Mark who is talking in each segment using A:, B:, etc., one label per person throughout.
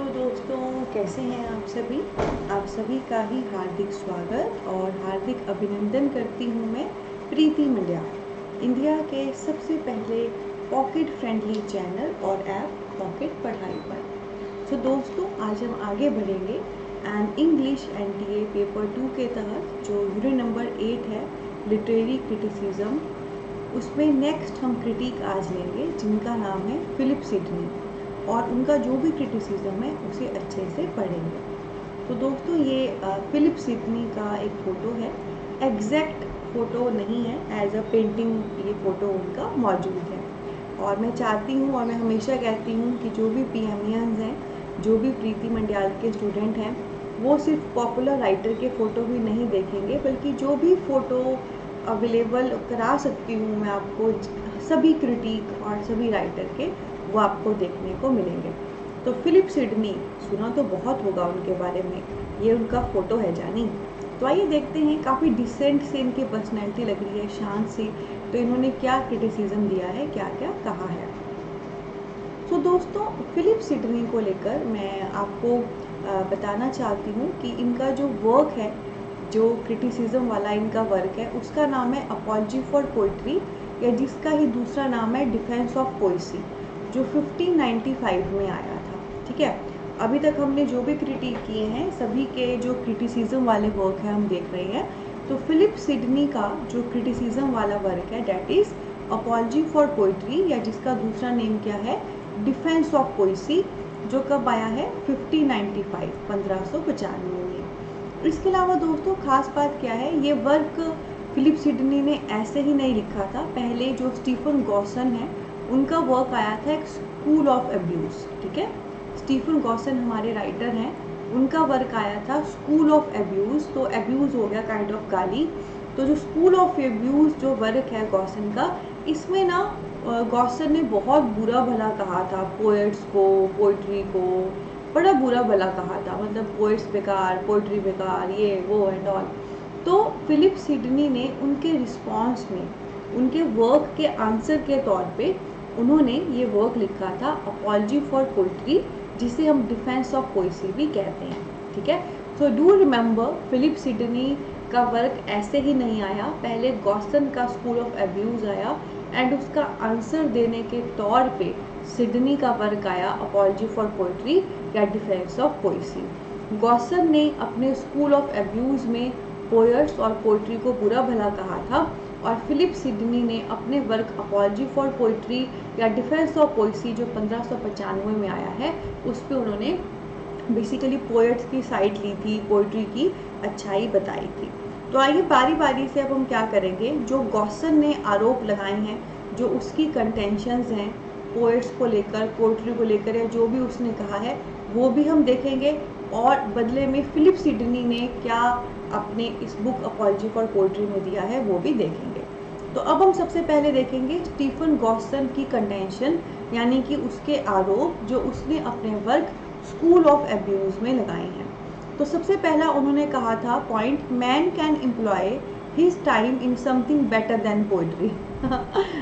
A: दोस्तों, कैसे हैं आप सभी। आप सभी का ही हार्दिक स्वागत और हार्दिक अभिनंदन करती हूँ मैं प्रीति मंड्या, इंडिया के सबसे पहले पॉकेट फ्रेंडली चैनल और ऐप पॉकेट पढ़ाई पर। दोस्तों, आज हम आगे बढ़ेंगे एंड इंग्लिश एनटीए पेपर 2 के तहत जो यूनिट नंबर 8 है लिटरेरी क्रिटिसिज्म, उसमें नेक्स्ट हम क्रिटिक आज लेंगे जिनका नाम है फिलिप सिडनी, और उनका जो भी क्रिटिसिज्म है उसे अच्छे से पढ़ेंगे। तो दोस्तों, ये फिलिप सिडनी का एक फ़ोटो है, एग्जैक्ट फ़ोटो नहीं है, एज अ पेंटिंग ये फ़ोटो उनका मौजूद है। और मैं चाहती हूँ और मैं हमेशा कहती हूँ कि जो भी पीएमईएंस हैं, जो भी प्रीति मंड्याल के स्टूडेंट हैं, वो सिर्फ पॉपुलर राइटर के फ़ोटो भी नहीं देखेंगे, बल्कि जो भी फ़ोटो अवेलेबल करा सकती हूँ मैं आपको, सभी क्रिटिक और सभी राइटर के, वो आपको देखने को मिलेंगे। तो फिलिप सिडनी सुना तो बहुत होगा उनके बारे में, ये उनका फ़ोटो है जानी। तो आइए देखते हैं, काफ़ी डिसेंट से इनकी पर्सनैलिटी लग रही है, शांत सी। तो इन्होंने क्या क्रिटिसिज्म दिया है, क्या क्या कहा है। तो दोस्तों, फिलिप सिडनी को लेकर मैं आपको बताना चाहती हूँ कि इनका जो वर्क है, जो क्रिटिसिज्म वाला इनका वर्क है, उसका नाम है अपॉलजी फॉर पोइट्री, या जिसका ही दूसरा नाम है डिफेंस ऑफ पोइसी, जो 1595 में आया था। ठीक है, अभी तक हमने जो भी क्रिटिक किए हैं, सभी के जो क्रिटिसिज्म वाले वर्क है हम देख रहे हैं। तो फिलिप सिडनी का जो क्रिटिसिज्म वाला वर्क है, that is apology for poetry, या जिसका दूसरा नेम क्या है, डिफेंस ऑफ पोइसी, जो कब आया है 1595, 1595 में। इसके अलावा दोस्तों, खास बात क्या है, ये वर्क फिलिप सिडनी ने ऐसे ही नहीं लिखा था। पहले जो स्टीफन गॉसन है, उनका वर्क आया था एक स्कूल ऑफ एब्यूज़। ठीक है, स्टीफन गॉसन हमारे राइटर हैं, उनका वर्क आया था स्कूल ऑफ एब्यूज़। तो एब्यूज़ हो गया काइंड ऑफ गाली। तो जो स्कूल ऑफ एब्यूज़ जो वर्क है गॉसन का, इसमें ना गॉसन ने बहुत बुरा भला कहा था पोएट्स को, पोइट्री को बड़ा बुरा भला कहा था, मतलब पोएट्स बेकार, पोइट्री बेकार, ये वो एंड ऑल। तो फिलिप सिडनी ने उनके रिस्पॉन्स में, उनके वर्क के आंसर के तौर पे उन्होंने ये वर्क लिखा था अपॉलजी फॉर पोइट्री, जिसे हम डिफेंस ऑफ पोइसी भी कहते हैं। ठीक है, तो डू रिमेंबर, फिलिप सिडनी का वर्क ऐसे ही नहीं आया, पहले गॉसन का स्कूल ऑफ एब्यूज़ आया, एंड उसका आंसर देने के तौर पे सिडनी का वर्क आया अपॉलजी फॉर पोइट्री या डिफेंस ऑफ पोइसी। गॉसन ने अपने स्कूल ऑफ एब्यूज़ में पोएट्स और पोइट्री को बुरा भला कहा था, और फिलिप सिडनी ने अपने वर्क अपॉलजी फॉर पोइट्री या डिफेंस ऑफ पोइसी, जो 1595 में आया है, उस पर उन्होंने बेसिकली पोएट्स की साइड ली थी, पोइट्री की अच्छाई बताई थी। तो आइए बारी बारी से अब हम क्या करेंगे, जो गॉसन ने आरोप लगाए हैं, जो उसकी कंटेंशंस हैं पोएट्स को लेकर, पोइट्री को लेकर, या जो भी उसने कहा है वो भी हम देखेंगे, और बदले में फिलिप सिडनी ने क्या अपने इस बुक अपॉलजी फॉर पोइट्री में दिया है वो भी देखेंगे। तो अब हम सबसे पहले देखेंगे स्टीफन गॉसन की कंटेंशन, यानी कि उसके आरोप जो उसने अपने वर्क स्कूल ऑफ एब्यूज़ में लगाए हैं। तो सबसे पहला उन्होंने कहा था point, man can employ his time in something better than poetry.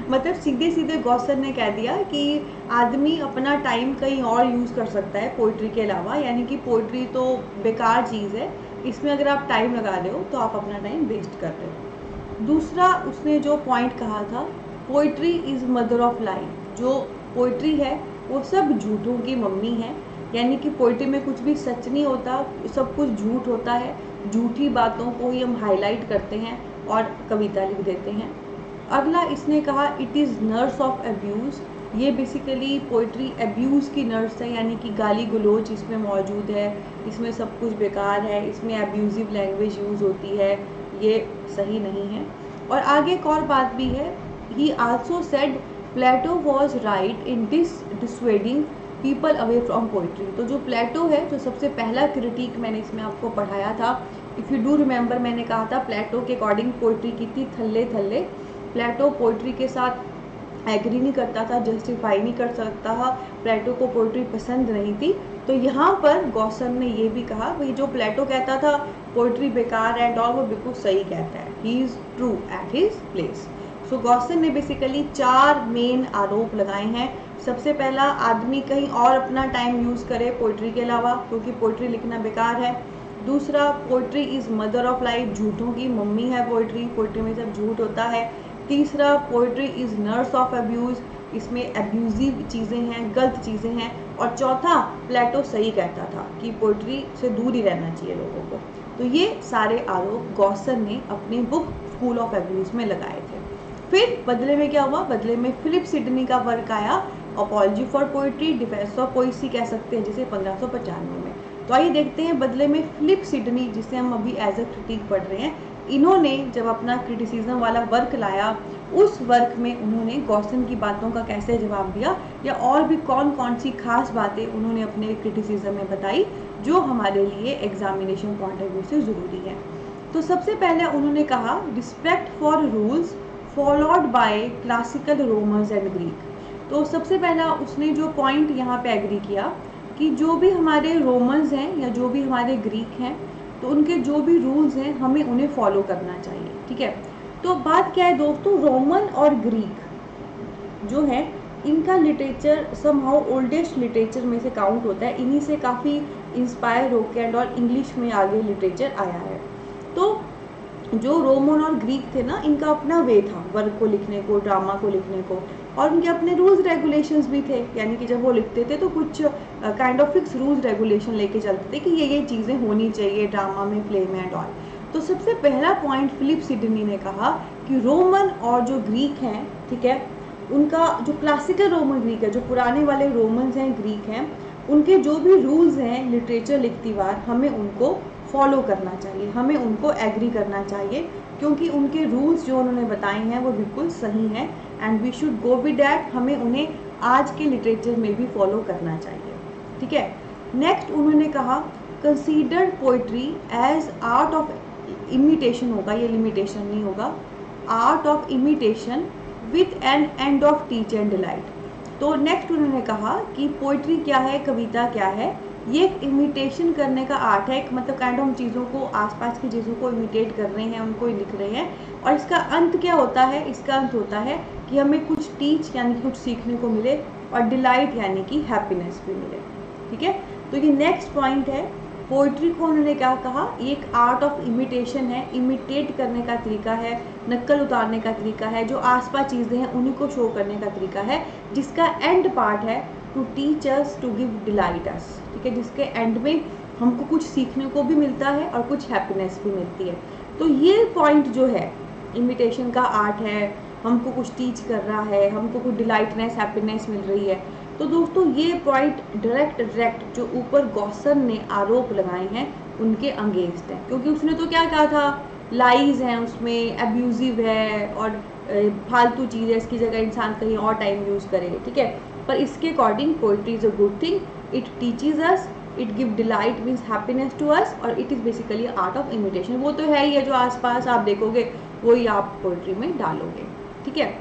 A: मतलब सीधे सीधे गॉसन ने कह दिया कि आदमी अपना टाइम कहीं और यूज़ कर सकता है पोइट्री के अलावा, यानी कि पोइट्री तो बेकार चीज़ है, इसमें अगर आप टाइम लगा रहे हो तो आप अपना टाइम वेस्ट कर रहे हो। दूसरा उसने जो पॉइंट कहा था, पोइट्री इज़ मदर ऑफ लाई, जो पोइट्री है वो सब झूठों की मम्मी है, यानी कि पोइट्री में कुछ भी सच नहीं होता, सब कुछ झूठ होता है, झूठी बातों को ही हम हाईलाइट करते हैं और कविता लिख देते हैं। अगला इसने कहा, it is nurse of abuse, ये बेसिकली पोइट्री एब्यूज़ की नर्स है, यानी कि गाली गलोच इसमें मौजूद है, इसमें सब कुछ बेकार है, इसमें एब्यूजिव लैंग्वेज यूज़ होती है, ये सही नहीं है। और आगे एक और बात भी है, he also said Plato was right in dissuading people away from poetry. तो जो प्लेटो है, जो सबसे पहला क्रिटिक मैंने इसमें आपको पढ़ाया था, इफ़ यू डू रिमेंबर, मैंने कहा था प्लेटो के अकॉर्डिंग पोइट्री की थी थल्ले थल्ले। प्लेटो पोइट्री के साथ एग्री नहीं करता था, जस्टिफाई नहीं कर सकता था, प्लेटो को पोइट्री पसंद नहीं थी। तो यहाँ पर गॉसन ने ये भी कहा, भाई जो प्लेटो कहता था पोइट्री बेकार है और वो बिल्कुल सही कहता है, he is true at his place. So Gaussian ने बेसिकली 4 मेन आरोप लगाए हैं सबसे पहला आदमी कहीं और अपना टाइम यूज़ करे पोइट्री के अलावा, क्योंकि पोइट्री लिखना बेकार है। दूसरा, poetry is mother of life, झूठों की मम्मी है पोइट्री, पोइट्री में सब झूठ होता है। तीसरा, poetry is nurse of abuse, इसमें अब्यूजिव चीज़ें हैं, गलत चीज़ें हैं। और चौथा, प्लेटो सही कहता था कि पोइट्री से दूर ही रहना चाहिए लोगों को। तो ये सारे आरोप गॉसन ने अपनी बुक स्कूल ऑफ अब्यूज में लगाए थे। फिर बदले में क्या हुआ, बदले में फिलिप सिडनी का वर्क आया, apology for poetry, defence of poesy कह सकते हैं जिसे 1595 में। तो आइए देखते हैं बदले में फिलिप सिडनी, जिसे हम अभी एज अ क्रिटिक पढ़ रहे हैं, इन्होंने जब अपना क्रिटिसिज्म वाला वर्क लाया, उस वर्क में उन्होंने गॉसन की बातों का कैसे जवाब दिया, या और भी कौन कौन सी खास बातें उन्होंने अपने क्रिटिसिज्म में बताई जो हमारे लिए एग्जामिनेशन पॉइंट ऑफ व्यू से ज़रूरी है। तो सबसे पहले उन्होंने कहा, respect for rules followed by classical Romans and Greek. तो सबसे पहला उसने जो पॉइंट यहाँ पे एग्री किया कि जो भी हमारे रोमन्स हैं या जो भी हमारे ग्रीक हैं, तो उनके जो भी रूल्स हैं हमें उन्हें फॉलो करना चाहिए। ठीक है, तो बात क्या है दोस्तों, रोमन और ग्रीक जो है इनका लिटरेचर समहाउ ओल्डेस्ट लिटरेचर में से काउंट होता है, इन्हीं से काफ़ी इंस्पायर होकर एंड और इंग्लिश में आगे लिटरेचर आया है। तो जो रोमन और ग्रीक थे ना, इनका अपना वे था वर्क को लिखने को, ड्रामा को लिखने को, और उनके अपने रूल्स रेगुलेशंस भी थे, यानी कि जब वो लिखते थे तो कुछ kind of fix rules regulation लेके चलते थे कि ये चीज़ें होनी चाहिए ड्रामा में, प्ले में एंड ऑल। तो सबसे पहला पॉइंट फिलिप सिडनी ने कहा कि रोमन और जो ग्रीक हैं, ठीक है, उनका जो क्लासिकल रोमन ग्रीक है, जो पुराने वाले रोमन्स हैं, ग्रीक हैं, उनके जो भी रूल्स हैं लिटरेचर लिखती बार हमें उनको फॉलो करना चाहिए, हमें उनको एग्री करना चाहिए, क्योंकि उनके रूल्स जो उन्होंने बताए हैं वो बिल्कुल सही हैं and we should go with that, हमें उन्हें आज के लिटरेचर में भी फॉलो करना चाहिए। ठीक है, नेक्स्ट उन्होंने कहा, consider poetry as art of imitation, होगा ये लिमिटेशन नहीं होगा, art of imitation with an end of teach and delight. तो नेक्स्ट उन्होंने कहा कि पोइट्री क्या है, कविता क्या है, ये एक इमिटेशन करने का आर्ट है, एक मतलब काइंड ऑफ चीज़ों को, आसपास की चीज़ों को इमिटेट कर रहे हैं, उनको लिख रहे हैं, और इसका अंत क्या होता है, इसका अंत होता है कि हमें कुछ टीच यानी कुछ सीखने को मिले, और डिलाइट यानी कि हैप्पीनेस भी मिले। ठीक है, तो ये नेक्स्ट पॉइंट है, पोइट्री को उन्होंने क्या कहा, ये एक आर्ट ऑफ इमिटेशन है, इमिटेट करने का तरीका है, नकल उतारने का तरीका है, जो आसपास चीज़ें हैं उन्हीं को शो करने का तरीका है, जिसका एंड पार्ट है to teach us, to give delight us. ठीक है, जिसके एंड में हमको कुछ सीखने को भी मिलता है और कुछ हैप्पीनेस भी मिलती है। तो ये पॉइंट जो है, इमिटेशन का आर्ट है, हमको कुछ टीच कर रहा है, हमको कुछ डिलाइटनेस, हैप्पीनेस मिल रही है। तो दोस्तों ये पॉइंट डायरेक्ट जो ऊपर गॉसन ने आरोप लगाए हैं उनके अगेंस्ट है, क्योंकि उसने तो क्या कहा था, लाइज हैं उसमें, अब्यूजिव है और फालतू चीज़ है, इसकी जगह इंसान कहीं और टाइम यूज़ करे। ठीक है, पर इसके according poetry is a good thing, it teaches us, it give delight means happiness to us, और it is basically art of imitation. वो तो है ही है, जो आसपास आप देखोगे वही आप पोइट्री में डालोगे। ठीक है,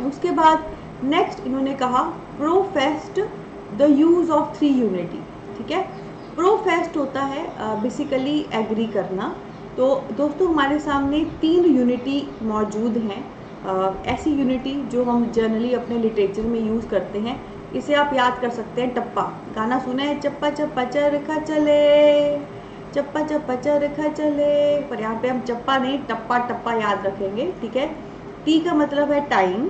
A: उसके बाद नेक्स्ट इन्होंने कहा, प्रोफेस्ट द यूज़ ऑफ 3 यूनिटी। ठीक है, प्रोफेस्ट होता है बेसिकली एग्री करना। तो दोस्तों हमारे सामने 3 यूनिटी मौजूद हैं, ऐसी यूनिटी जो हम जनरली अपने लिटरेचर में यूज़ करते हैं। इसे आप याद कर सकते हैं, टप्पा, गाना सुना है, चप्पा चप्पा चरखा चले, चप्पा चप्पा चरखा चले, पर यहाँ पे हम चप्पा नहीं टप्पा टप्पा याद रखेंगे। ठीक है, टी का मतलब है टाइम,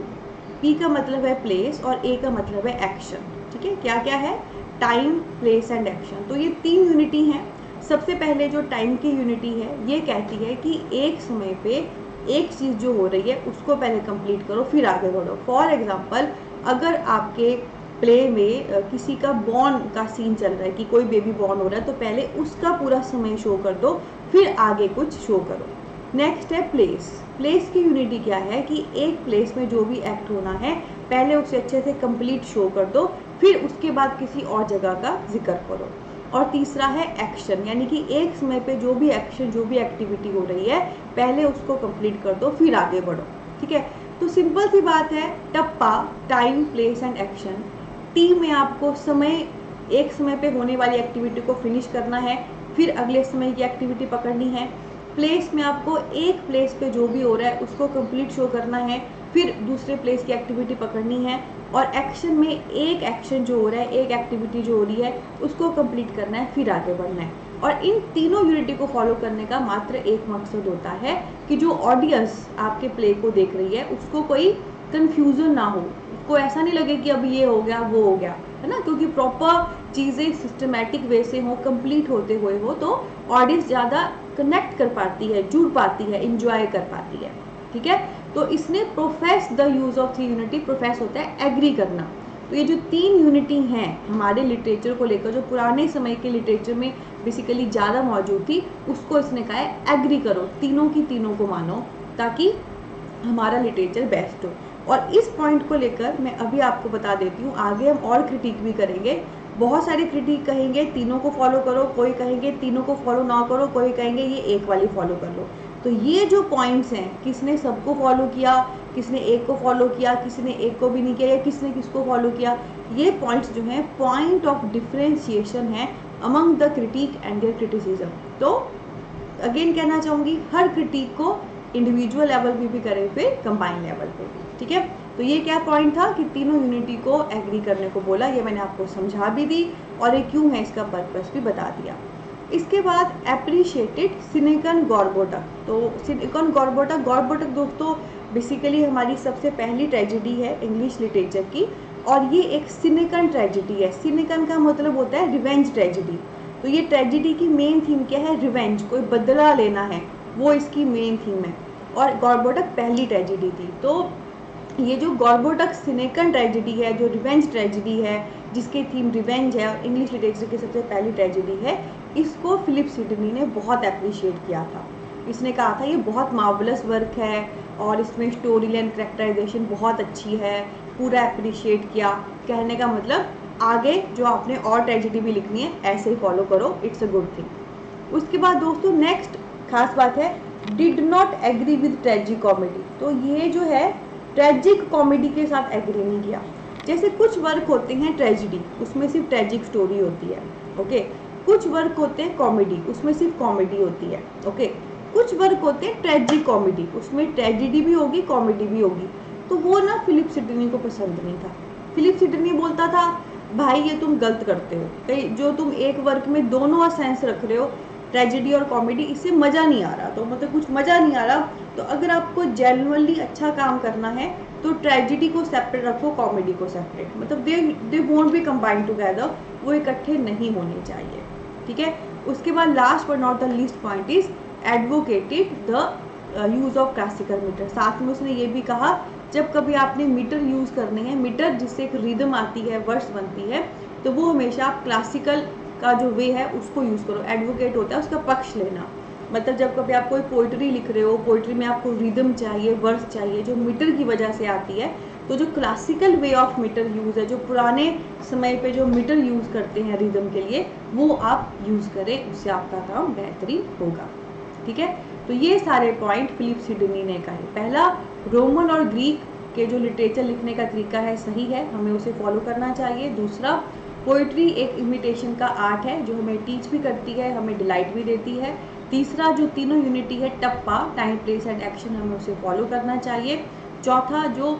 A: पी का मतलब है प्लेस, और ए का मतलब है एक्शन। ठीक है, क्या क्या है, टाइम, प्लेस एंड एक्शन। तो ये 3 यूनिटी हैं। सबसे पहले जो टाइम की यूनिटी है, ये कहती है कि एक समय पे एक चीज़ जो हो रही है उसको पहले कंप्लीट करो फिर आगे बढ़ो। फॉर एग्जांपल, अगर आपके प्ले में किसी का बॉर्न का सीन चल रहा है कि कोई बेबी बॉर्न हो रहा है, तो पहले उसका पूरा समय शो कर दो, फिर आगे कुछ शो करो। नेक्स्ट है प्लेस। प्लेस की यूनिटी क्या है कि एक प्लेस में जो भी एक्ट होना है पहले उसे अच्छे से कंप्लीट शो कर दो, फिर उसके बाद किसी और जगह का जिक्र करो। और तीसरा है एक्शन, यानी कि एक समय पे जो भी एक्शन, जो भी एक्टिविटी हो रही है पहले उसको कंप्लीट कर दो फिर आगे बढ़ो। ठीक है, तो सिंपल सी बात है, टप्पा, time, place and action. T में आपको समय, एक समय पे होने वाली एक्टिविटी को फिनिश करना है, फिर अगले समय की एक्टिविटी पकड़नी है। प्लेस में आपको एक प्लेस पे जो भी हो रहा है उसको कंप्लीट शो करना है, फिर दूसरे प्लेस की एक्टिविटी पकड़नी है, और एक्शन में एक एक्शन जो हो रहा है, एक एक्टिविटी जो हो रही है उसको कंप्लीट करना है, फिर आगे बढ़ना है। और इन तीनों यूनिटी को फॉलो करने का मात्र एक मकसद होता है कि जो ऑडियंस आपके प्ले को देख रही है उसको कोई कन्फ्यूज़न ना हो, उसको ऐसा नहीं लगे कि अब ये हो गया वो हो गया, है ना, क्योंकि प्रॉपर चीज़ें सिस्टमेटिक वे से हो, कंप्लीट होते हुए हो, तो ऑडियंस ज़्यादा कनेक्ट कर पाती है, जुड़ पाती है, इंजॉय कर पाती है। ठीक है, तो इसने profess the use of three unity, profess होता है एग्री करना। तो ये जो तीन यूनिटी हैं हमारे लिटरेचर को लेकर, जो पुराने समय के लिटरेचर में बेसिकली ज़्यादा मौजूद थी, उसको इसने कहा है एग्री करो, तीनों की तीनों को मानो, ताकि हमारा लिटरेचर बेस्ट हो। और इस पॉइंट को लेकर मैं अभी आपको बता देती हूँ, आगे हम और क्रिटिक भी करेंगे। बहुत सारे क्रिटिक कहेंगे तीनों को फॉलो करो, कोई कहेंगे तीनों को फॉलो ना करो, कोई कहेंगे ये एक वाली फॉलो कर लो। तो ये जो पॉइंट्स हैं, किसने सबको फॉलो किया, किसने एक को फॉलो किया, किसने एक को भी नहीं किया, या किसने किसको फॉलो किया, ये पॉइंट्स जो हैं पॉइंट ऑफ डिफरेंशिएशन है among the critic and their criticism. तो अगेन कहना चाहूँगी, हर क्रिटिक को इंडिविजुअल लेवल पे भी करें, फिर कंबाइन लेवल पे भी। ठीक है, तो ये क्या पॉइंट था कि तीनों यूनिटी को एग्री करने को बोला, ये मैंने आपको समझा भी दी, और ये क्यों है इसका पर्पस भी बता दिया। इसके बाद एप्रिशिएटेड सिनेकन गॉर्बोटक। तो सिनेकन गॉर्बोटक दोस्तों बेसिकली हमारी सबसे पहली ट्रेजेडी है इंग्लिश लिटरेचर की, और ये एक सिनेकन ट्रेजेडी है। सिनेकन का मतलब होता है रिवेंज ट्रेजेडी। तो ये ट्रेजेडी की मेन थीम क्या है, रिवेंज, कोई बदला लेना है, वो इसकी मेन थीम है। और गॉर्बोटक पहली ट्रेजेडी थी। तो ये जो गॉर्बोटक सिनेकन ट्रेजेडी है, जो रिवेंज ट्रेजेडी है, जिसकी थीम रिवेंज है और इंग्लिश लिटरेचर की सबसे पहली ट्रेजेडी है, इसको फिलिप सिडनी ने बहुत अप्रिशिएट किया था। इसने कहा था ये बहुत मार्वलस वर्क है, और इसमें स्टोरी लाइन कैरेक्टराइजेशन बहुत अच्छी है, पूरा अप्रिशिएट किया। कहने का मतलब आगे जो आपने और ट्रेजेडी भी लिखनी है ऐसे ही फॉलो करो, इट्स अ गुड थिंग। उसके बाद दोस्तों नेक्स्ट खास बात है, did not agree with tragic comedy. तो ये जो है ट्रेजिक कॉमेडी के साथ एग्री नहीं किया। जैसे कुछ वर्क होते हैं ट्रेजिडी, उसमें सिर्फ ट्रेजिक स्टोरी होती है, ओके। कुछ वर्क होते हैं कॉमेडी, उसमें सिर्फ कॉमेडी होती है, ओके। कुछ वर्क होते हैं ट्रेजिक कॉमेडी, उसमें ट्रेजिडी भी होगी, कॉमेडी भी होगी। तो वो ना फिलिप सिडनी को पसंद नहीं था। फिलिप सिडनी बोलता था भाई ये तुम गलत करते हो, जो तुम एक वर्क में दोनों सेंस रख रहे हो, ट्रेजेडी और कॉमेडी, इससे मज़ा नहीं आ रहा। तो मतलब कुछ मज़ा नहीं आ रहा, तो अगर आपको जेन्युइनली अच्छा काम करना है तो ट्रेजेडी को सेपरेट रखो, कॉमेडी को सेपरेट, मतलब they won't be combined together, वो इकट्ठे नहीं होने चाहिए। ठीक है, उसके बाद last but not the least point is advocated the use of classical metre. साथ में उसने ये भी कहा जब कभी आपने मीटर यूज़ करने हैं, मीटर जिससे एक रिदम आती है, वर्ड्स बनती है, तो वो हमेशा आप क्लासिकल का जो वे है उसको यूज़ करो। एडवोकेट होता है उसका पक्ष लेना, मतलब जब कभी आप कोई पोइट्री लिख रहे हो, पोइट्री में आपको रिदम चाहिए, वर्ड्स चाहिए, जो मीटर की वजह से आती है, तो जो classical way of metre use है, जो पुराने समय पे जो मीटर यूज़ करते हैं रिदम के लिए, वो आप यूज़ करें, उससे आपका काम बेहतरीन होगा। ठीक है, तो ये सारे पॉइंट फिलिप सिडनी ने कहे। पहला, रोमन और ग्रीक के जो लिटरेचर लिखने का तरीका है सही है, हमें उसे फॉलो करना चाहिए। दूसरा, पोइट्री एक इमिटेशन का आर्ट है जो हमें टीच भी करती है, हमें डिलाइट भी देती है। तीसरा, जो तीनों यूनिटी है, टप्पा, टाइम, प्लेस एंड एक्शन, हमें उसे फॉलो करना चाहिए। चौथा, जो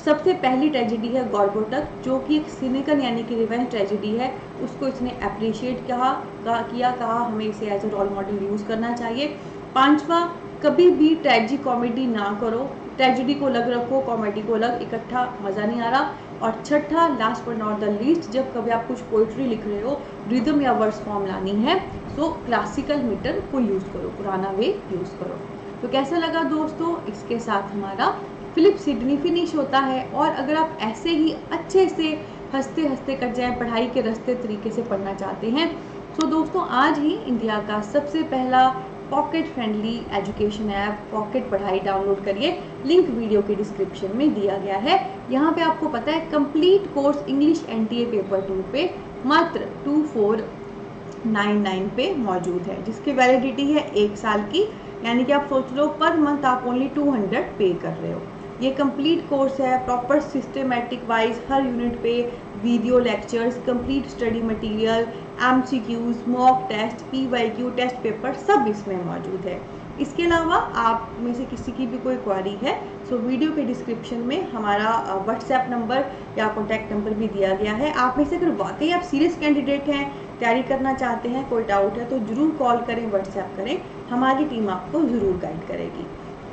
A: सबसे पहली ट्रेजेडी है गॉर्बोटक, जो कि एक सिनेकन यानी कि रिवेंज ट्रेजेडी है, उसको इसने अप्रिशिएट कहा हमें इसे as a role model use करना चाहिए। पांचवा, कभी भी ट्रेजिक कॉमेडी ना करो, ट्रेजेडी को अलग रखो, कॉमेडी को अलग, इकट्ठा मज़ा नहीं आ रहा। और छठा, last but not the least, जब कभी आप कुछ पोइट्री लिख रहे हो, रिदम या वर्ड्स फॉर्म लानी है, सो क्लासिकल मीटर को यूज़ करो, पुराना वे यूज़ करो। तो कैसा लगा दोस्तों, इसके साथ हमारा फिलिप सिडनी फिनिश होता है। और अगर आप ऐसे ही अच्छे से हंसते हंसते कट जाए, पढ़ाई के रास्ते तरीके से पढ़ना चाहते हैं, तो दोस्तों आज ही इंडिया का सबसे पहला pocket friendly education app pocket पढ़ाई डाउनलोड करिए। लिंक वीडियो के डिस्क्रिप्शन में दिया गया है। यहाँ पे आपको पता है complete course English NTA paper 2 पे मात्र 2499 पे मौजूद है, जिसकी वैलिडिटी है 1 साल की, यानी कि आप सोच लो पर मंथ आप ओनली 200 पे कर रहे हो। ये कंप्लीट कोर्स है, प्रॉपर सिस्टमेटिक वाइज हर यूनिट पे video lectures, complete study material, MCQs, mock test, PYQ test paper सब इसमें मौजूद है। इसके अलावा आप में से किसी की भी कोई क्वारी है तो वीडियो के डिस्क्रिप्शन में हमारा व्हाट्सएप नंबर या कॉन्टैक्ट नंबर भी दिया गया है। आप में से अगर वाकई आप सीरियस कैंडिडेट हैं, तैयारी करना चाहते हैं, कोई डाउट है तो ज़रूर कॉल करें, व्हाट्सएप करें, हमारी टीम आपको ज़रूर गाइड करेगी।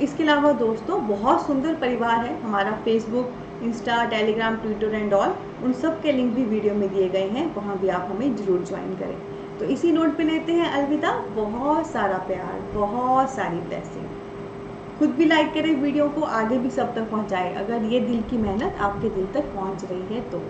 A: इसके अलावा दोस्तों बहुत सुंदर परिवार है हमारा, Facebook, Insta, Telegram, Twitter and all, उन सब के लिंक भी वीडियो में दिए गए हैं, वहाँ भी आप हमें ज़रूर ज्वाइन करें। तो इसी नोट पे लेते हैं अलविदा। बहुत सारा प्यार, बहुत सारी ब्लेसिंग। खुद भी लाइक करें वीडियो को, आगे भी सब तक पहुंचाएं अगर ये दिल की मेहनत आपके दिल तक पहुंच रही है तो।